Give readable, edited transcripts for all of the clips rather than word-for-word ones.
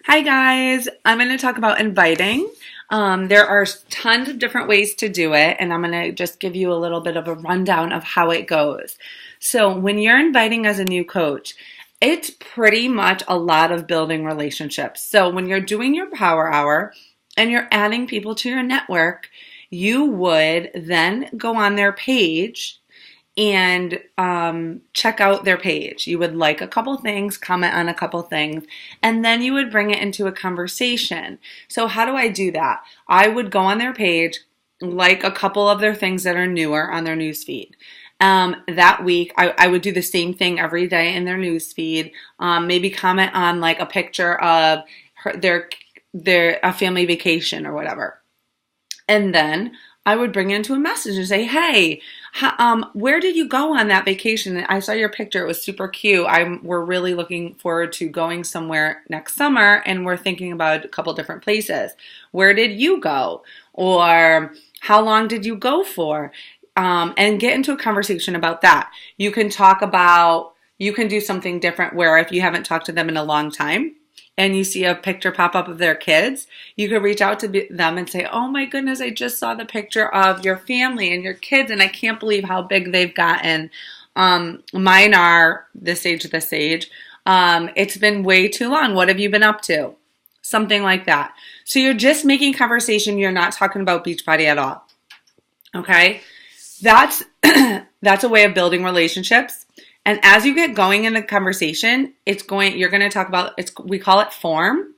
Hi guys, I'm going to talk about inviting. There are tons of different ways to do it, and I'm going to just give you a little bit of a rundown of how it goes. So, when you're inviting as a new coach, it's pretty much a lot of building relationships. So, when you're doing your power hour and you're adding people to your network, you would then go on their page and check out their page. You would like a couple things, comment on a couple things, and then you would bring it into a conversation. So how do I do that? I would go on their page, like a couple of their things that are newer on their newsfeed. That week, I would do the same thing every day in their newsfeed. Maybe comment on like a picture of their a family vacation or whatever. And then I would bring it into a message and say, hey, where did you go on that vacation? I saw your picture. It was super cute. We're really looking forward to going somewhere next summer, and we're thinking about a couple different places. Where did you go? Or how long did you go for? And get into a conversation about that. You can do something different where if you haven't talked to them in a long time, and you see a picture pop up of their kids, you could reach out to them and say, oh my goodness, I just saw the picture of your family and your kids, and I can't believe how big they've gotten. Mine are this age. It's been way too long. What have you been up to? Something like that. So you're just making conversation. You're not talking about Beachbody at all. Okay? That's a way of building relationships. And as you get going in the conversation, you're going to talk about, we call it form,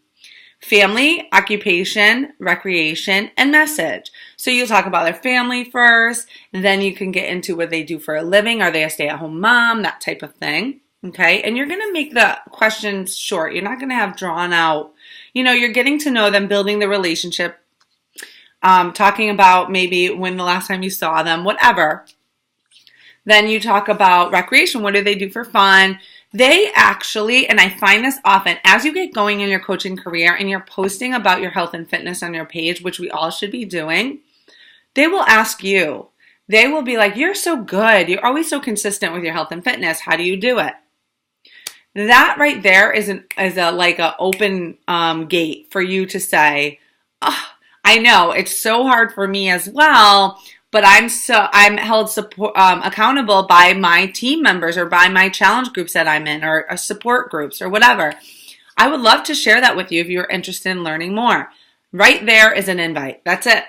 family, occupation, recreation, and message. So you talk about their family first, then you can get into what they do for a living. Are they a stay-at-home mom? That type of thing. Okay. And you're going to make the questions short. You're not going to have drawn out, you're getting to know them, building the relationship, talking about maybe when the last time you saw them, whatever. Then you talk about recreation. What do they do for fun? They actually, and I find this often, as you get going in your coaching career and you're posting about your health and fitness on your page, which we all should be doing, they will ask you. They will be like, you're so good. You're always so consistent with your health and fitness. How do you do it? That right there is an open gate for you to say, oh, I know it's so hard for me as well, but I'm held accountable by my team members or by my challenge groups that I'm in or support groups or whatever. I would love to share that with you if you're interested in learning more. Right there is an invite. That's it.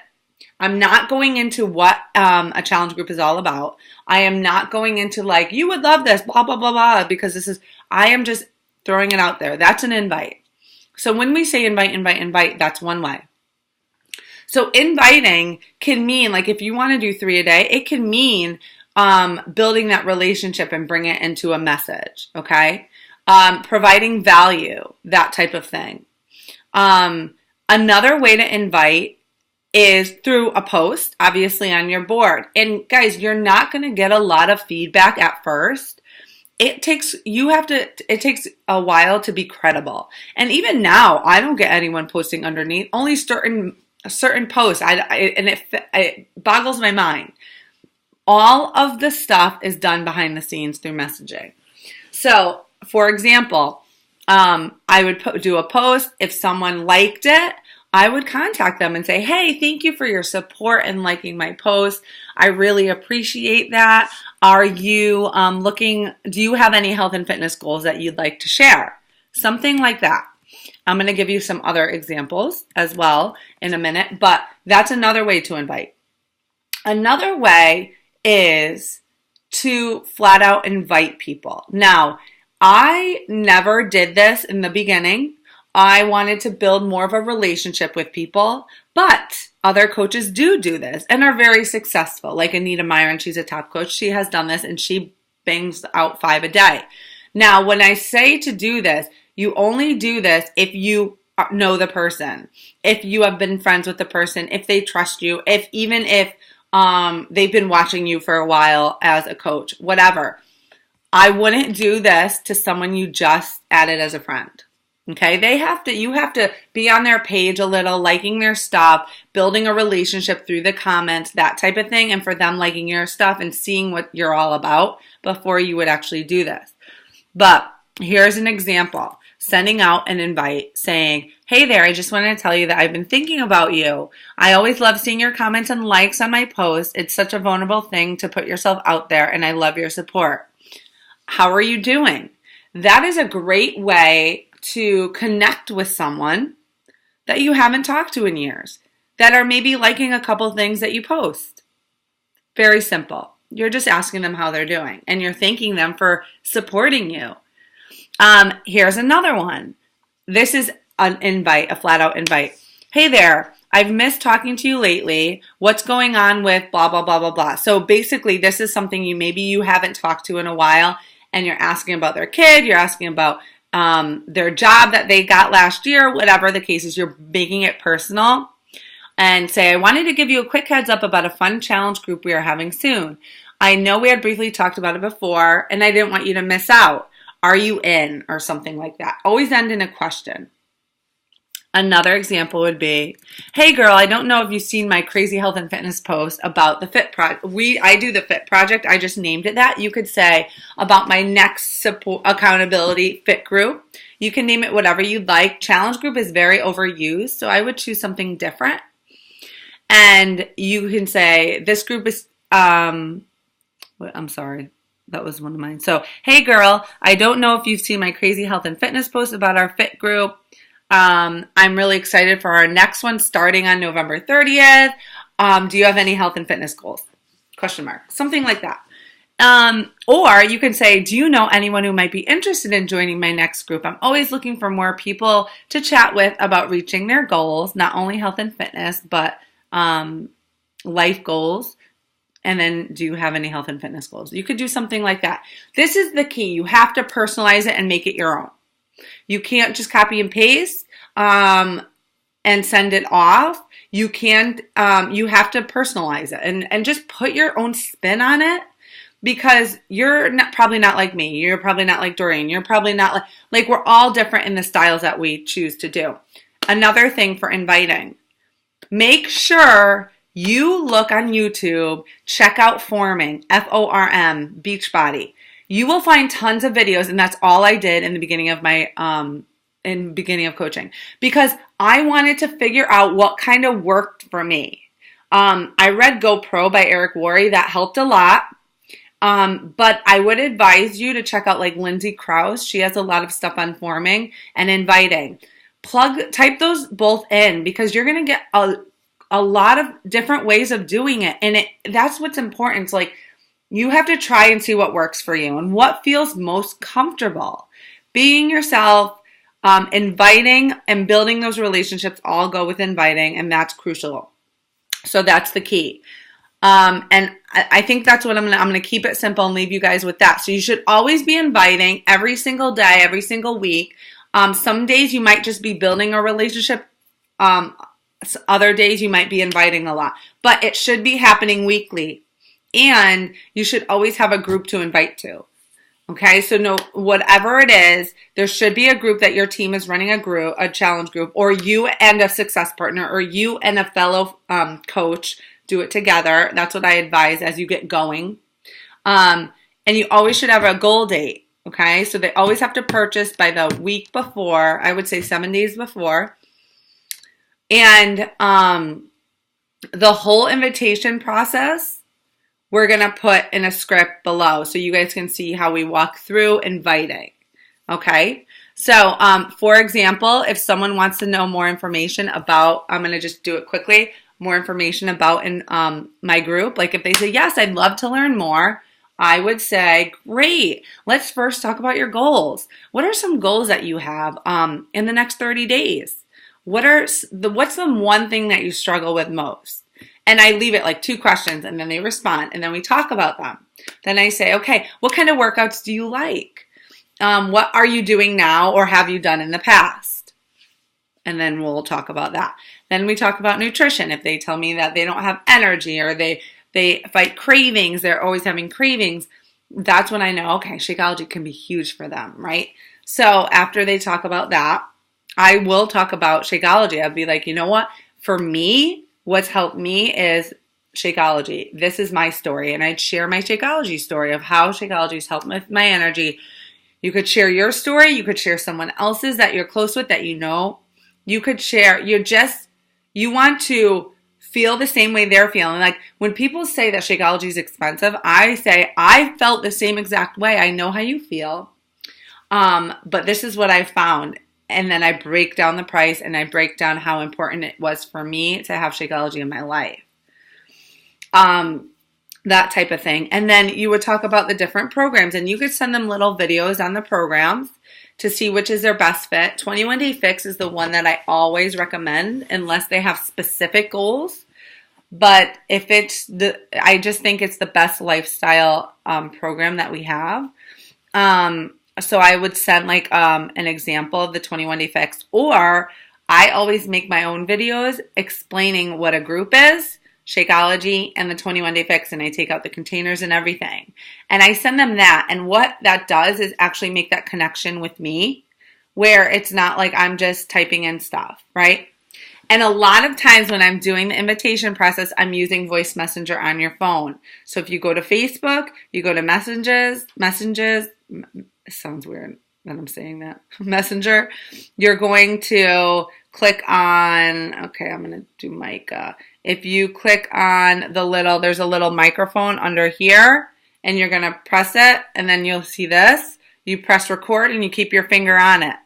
I'm not going into what a challenge group is all about. I am not going into like, you would love this, blah, blah, blah, blah, because I am just throwing it out there. That's an invite. So when we say invite, that's one way. So inviting can mean, like if you want to do 3 a day, it can mean building that relationship and bring it into a message, okay? Providing value, that type of thing. Another way to invite is through a post, obviously on your board. And guys, you're not going to get a lot of feedback at first. It takes a while to be credible. And even now, I don't get anyone posting underneath, only certain posts, it boggles my mind. All of the stuff is done behind the scenes through messaging. So, for example, I would do a post. If someone liked it, I would contact them and say, hey, thank you for your support and liking my post. I really appreciate that. Are you do you have any health and fitness goals that you'd like to share? Something like that. I'm going to give you some other examples as well in a minute, but that's another way to invite. Another way is to flat out invite people. Now, I never did this in the beginning. I wanted to build more of a relationship with people, but other coaches do this and are very successful. Like Anita Myron, she's a top coach. She has done this and she bangs out 5 a day. Now, when I say to do this, you only do this if you know the person, if you have been friends with the person, if they trust you, even if they've been watching you for a while as a coach, whatever. I wouldn't do this to someone you just added as a friend. Okay, you have to be on their page a little, liking their stuff, building a relationship through the comments, that type of thing, and for them liking your stuff and seeing what you're all about before you would actually do this. But here's an example. sending out an invite saying, hey there, I just wanted to tell you that I've been thinking about you. I always love seeing your comments and likes on my posts. It's such a vulnerable thing to put yourself out there, and I love your support. How are you doing? That is a great way to connect with someone that you haven't talked to in years, that are maybe liking a couple things that you post. Very simple. You're just asking them how they're doing, and you're thanking them for supporting you. Here's another one. This is an invite, a flat out invite. Hey there, I've missed talking to you lately. What's going on with blah, blah, blah, blah, blah. So basically this is something maybe you haven't talked to in a while, and you're asking about their kid, you're asking about their job that they got last year, whatever the case is, you're making it personal. And say, I wanted to give you a quick heads up about a fun challenge group we are having soon. I know we had briefly talked about it before, and I didn't want you to miss out. Are you in? Or something like that. Always end in a question. Another example would be, hey girl, I don't know if you've seen my crazy health and fitness post about the Fit Project. I do the Fit Project. I just named it that. You could say about my next support accountability fit group. You can name it whatever you'd like. Challenge group is very overused, so I would choose something different. And you can say, this group is, I'm sorry, that was one of mine. So, hey girl, I don't know if you've seen my crazy health and fitness post about our fit group. I'm really excited for our next one starting on November 30th. Do you have any health and fitness goals? Question mark. Something like that. Or you can say, do you know anyone who might be interested in joining my next group? I'm always looking for more people to chat with about reaching their goals, not only health and fitness, but life goals. And then, do you have any health and fitness goals? You could do something like that. This is the key. You have to personalize it and make it your own. You can't just copy and paste and send it off. You can't. You have to personalize it and just put your own spin on it, because you're probably not like me. You're probably not like Doreen. You're probably not like we're all different in the styles that we choose to do. Another thing for inviting. Make sure you look on YouTube, check out Forming, F-O-R-M, Beachbody. You will find tons of videos, and that's all I did in the beginning of my beginning of coaching, because I wanted to figure out what kind of worked for me. I read GoPro by Eric Worre. That helped a lot. But I would advise you to check out like Lindsay Krause. She has a lot of stuff on forming and inviting. Type those both in, because you're going to get a lot of different ways of doing it. And that's what's important. It's like, you have to try and see what works for you and what feels most comfortable. Being yourself, inviting and building those relationships all go with inviting, and that's crucial. So that's the key. And I think that's what I'm gonna keep it simple and leave you guys with that. So you should always be inviting every single day, every single week. Some days you might just be building a relationship. Other days you might be inviting a lot, but it should be happening weekly, and you should always have a group to invite to. Okay, so whatever it is, there should be a group that your team is running, a challenge group, or you and a success partner, or you and a fellow coach do it together. That's what I advise as you get going. And you always should have a goal date. Okay, so they always have to purchase by the week before. I would say 7 days before. And the whole invitation process, we're going to put in a script below so you guys can see how we walk through inviting. Okay, so for example, if someone wants to know more information about, I'm going to just do it quickly, more information about in my group, like if they say, yes, I'd love to learn more, I would say, great, let's first talk about your goals. What are some goals that you have in the next 30 days? What's the one thing that you struggle with most? And I leave it like 2 questions, and then they respond, and then we talk about them. Then I say, okay, what kind of workouts do you like? What are you doing now, or have you done in the past? And then we'll talk about that. Then we talk about nutrition. If they tell me that they don't have energy, or they fight cravings, they're always having cravings, that's when I know, okay, Shakeology can be huge for them, right? So after they talk about that, I will talk about Shakeology. I'll be like, you know what? For me, what's helped me is Shakeology. This is my story. And I'd share my Shakeology story of how Shakeology's helped with my energy. You could share your story. You could share someone else's that you're close with that you know. You could share, you want to feel the same way they're feeling. Like when people say that Shakeology is expensive, I say, I felt the same exact way. I know how you feel. But this is what I found. And then I break down the price and I break down how important it was for me to have Shakeology in my life. That type of thing. And then you would talk about the different programs and you could send them little videos on the programs to see which is their best fit. 21 Day Fix is the one that I always recommend unless they have specific goals. But if I just think it's the best lifestyle program that we have. So I would send like an example of the 21 Day Fix, or I always make my own videos explaining what a group is, Shakeology, and the 21 Day Fix, and I take out the containers and everything. And I send them that, and what that does is actually make that connection with me, where it's not like I'm just typing in stuff, right? And a lot of times when I'm doing the invitation process, I'm using voice messenger on your phone. So if you go to Facebook, you go to messages, it sounds weird that I'm saying that, Messenger, you're going to click on, okay, I'm going to do Micah. If you click on there's a little microphone under here, and you're going to press it, and then you'll see this. You press record, and you keep your finger on it.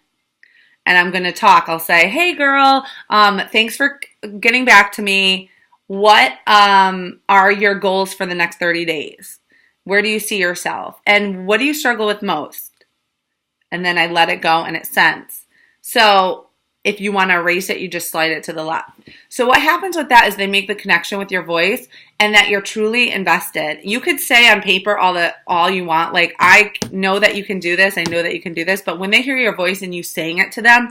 And I'm going to talk. I'll say, hey, girl, thanks for getting back to me. What are your goals for the next 30 days? Where do you see yourself? And what do you struggle with most? And then I let it go, and it sends. So if you want to erase it, you just slide it to the left. So what happens with that is they make the connection with your voice and that you're truly invested. You could say on paper all you want, like, I know that you can do this, I know that you can do this, but when they hear your voice and you saying it to them,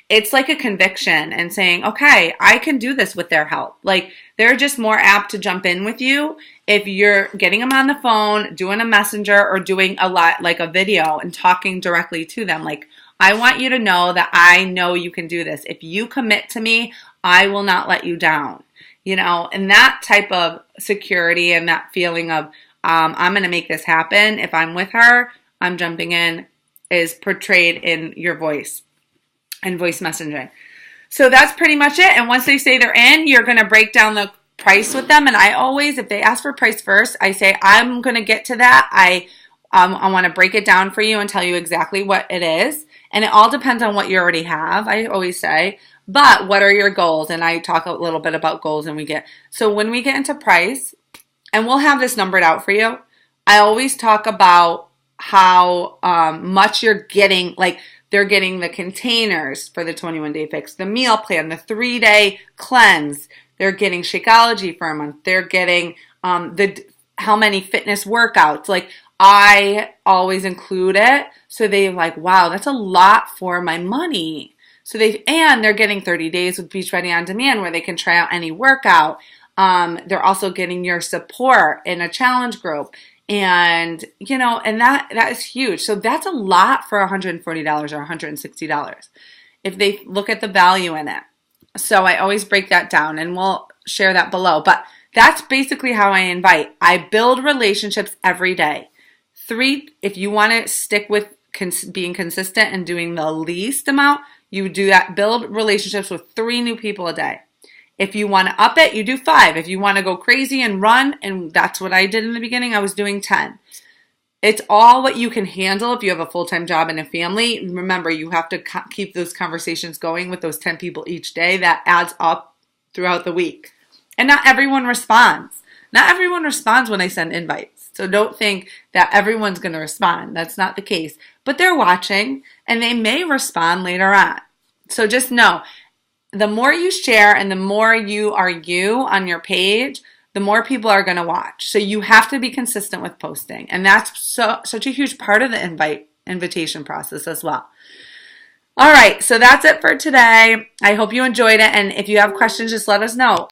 it's like a conviction and saying, okay, I can do this with their help. Like, they're just more apt to jump in with you if you're getting them on the phone, doing a messenger, or doing a lot like a video and talking directly to them. Like, I want you to know that I know you can do this. If you commit to me, I will not let you down. And that type of security and that feeling of I'm going to make this happen. If I'm with her, I'm jumping in, is portrayed in your voice and voice messaging. So that's pretty much it. And once they say they're in, you're going to break down the price with them. And I always, if they ask for price first, I say, I'm going to get to that. I want to break it down for you and tell you exactly what it is. And it all depends on what you already have, I always say. But what are your goals? And I talk a little bit about goals so when we get into price, and we'll have this numbered out for you, I always talk about how much you're getting, like they're getting the containers for the 21 Day Fix, the meal plan, the 3-day cleanse, they're getting Shakeology for a month, they're getting how many fitness workouts, like I always include it. So they're like, wow, that's a lot for my money. So they're getting 30 days with Beach Ready On Demand where they can try out any workout. They're also getting your support in a challenge group. And, and that is huge. So that's a lot for $140 or $160 if they look at the value in it. So I always break that down, and we'll share that below. But that's basically how I invite. I build relationships every day. 3, if you want to stick with being consistent and doing the least amount, you do that. Build relationships with 3 new people a day. If you want to up it, you do 5. If you want to go crazy and run, and that's what I did in the beginning, I was doing 10. It's all what you can handle if you have a full-time job and a family. Remember, you have to keep those conversations going with those 10 people each day. That adds up throughout the week. And not everyone responds. Not everyone responds when I send invites. So don't think that everyone's going to respond. That's not the case. But they're watching, and they may respond later on. So just know, the more you share and the more you are on your page, the more people are going to watch. So you have to be consistent with posting. And that's such a huge part of the invitation process as well. All right, so that's it for today. I hope you enjoyed it. And if you have questions, just let us know.